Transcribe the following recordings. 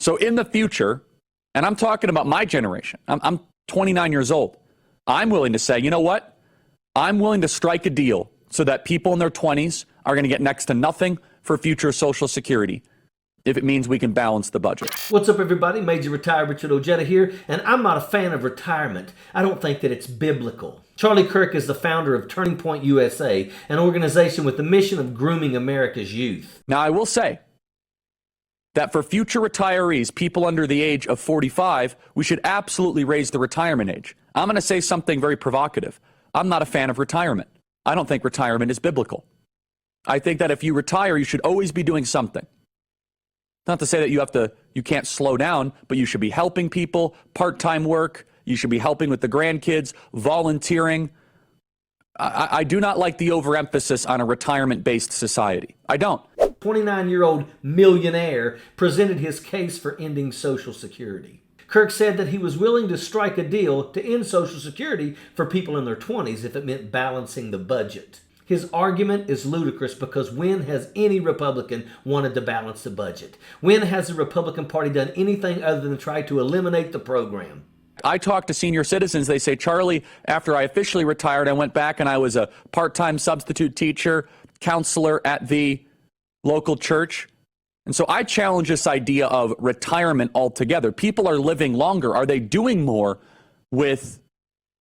So in the future, and I'm talking about my generation, I'm 29 years old. I'm willing to say, you know what? I'm willing to strike a deal so that people in their 20s are going to get next to nothing for future Social Security if it means we can balance the budget. What's up, everybody? Major Retired Richard Ojeda here, and I'm not a fan of retirement. I don't think that it's biblical. Charlie Kirk is the founder of Turning Point USA, an organization with the mission of grooming America's youth. Now, I will say that for future retirees, people under the age of 45, we should absolutely raise the retirement age. I'm going to say something very provocative. I'm not a fan of retirement. I don't think retirement is biblical. I think that if you retire, you should always be doing something. Not to say that you can't slow down, but you should be helping people, part-time work. You should be helping with the grandkids, volunteering. I do not like the overemphasis on a retirement-based society. I don't. 29-year-old millionaire presented his case for ending Social Security. Kirk said that he was willing to strike a deal to end Social Security for people in their 20s if it meant balancing the budget. His argument is ludicrous because when has any Republican wanted to balance the budget? When has the Republican Party done anything other than try to eliminate the program? I talk to senior citizens. They say, Charlie, after I officially retired, I went back and I was a part-time substitute teacher, counselor at the local church. And so I challenge this idea of retirement altogether. People are living longer. Are they doing more with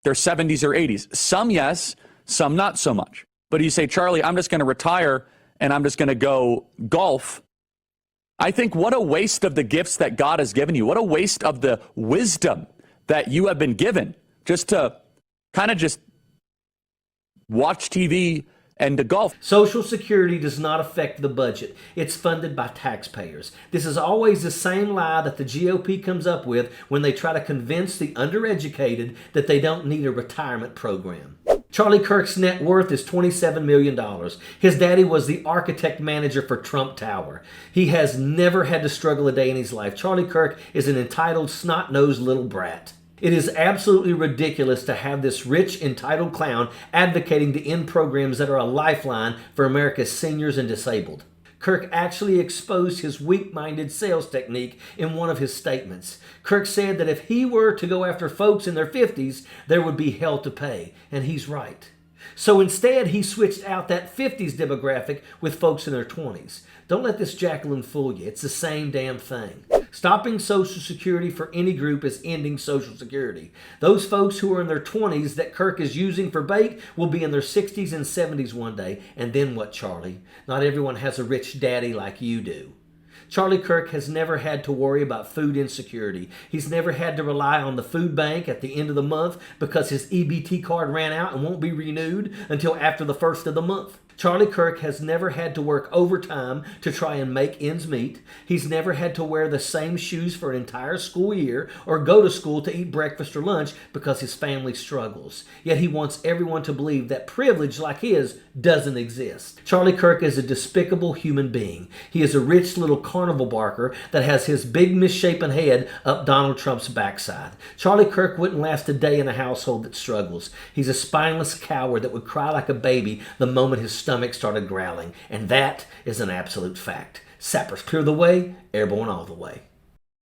their 70s or 80s? Some yes, some not so much. But you say, Charlie, I'm just going to retire and I'm just going to go golf. I think what a waste of the gifts that God has given you. What a waste of the wisdom that you have been given just to kind of just watch TV and to golf. Social Security does not affect the budget. It's funded by taxpayers. This is always the same lie that the GOP comes up with when they try to convince the undereducated that they don't need a retirement program. Charlie Kirk's net worth is $27 million. His daddy was the architect manager for Trump Tower. He has never had to struggle a day in his life. Charlie Kirk is an entitled, snot-nosed little brat. It is absolutely ridiculous to have this rich, entitled clown advocating to end programs that are a lifeline for America's seniors and disabled. Kirk actually exposed his weak-minded sales technique in one of his statements. Kirk said that if he were to go after folks in their 50s, there would be hell to pay, and he's right. So instead, he switched out that 50s demographic with folks in their 20s. Don't let this Jacqueline fool you. It's the same damn thing. Stopping Social Security for any group is ending Social Security. Those folks who are in their 20s that Kirk is using for bait will be in their 60s and 70s one day. And then what, Charlie? Not everyone has a rich daddy like you do. Charlie Kirk has never had to worry about food insecurity. He's never had to rely on the food bank at the end of the month because his EBT card ran out and won't be renewed until after the first of the month. Charlie Kirk has never had to work overtime to try and make ends meet. He's never had to wear the same shoes for an entire school year or go to school to eat breakfast or lunch because his family struggles. Yet he wants everyone to believe that privilege like his doesn't exist. Charlie Kirk is a despicable human being. He is a rich little carnival barker that has his big misshapen head up Donald Trump's backside. Charlie Kirk wouldn't last a day in a household that struggles. He's a spineless coward that would cry like a baby the moment his stomach started growling, and that is an absolute fact. Sappers clear the way, airborne all the way.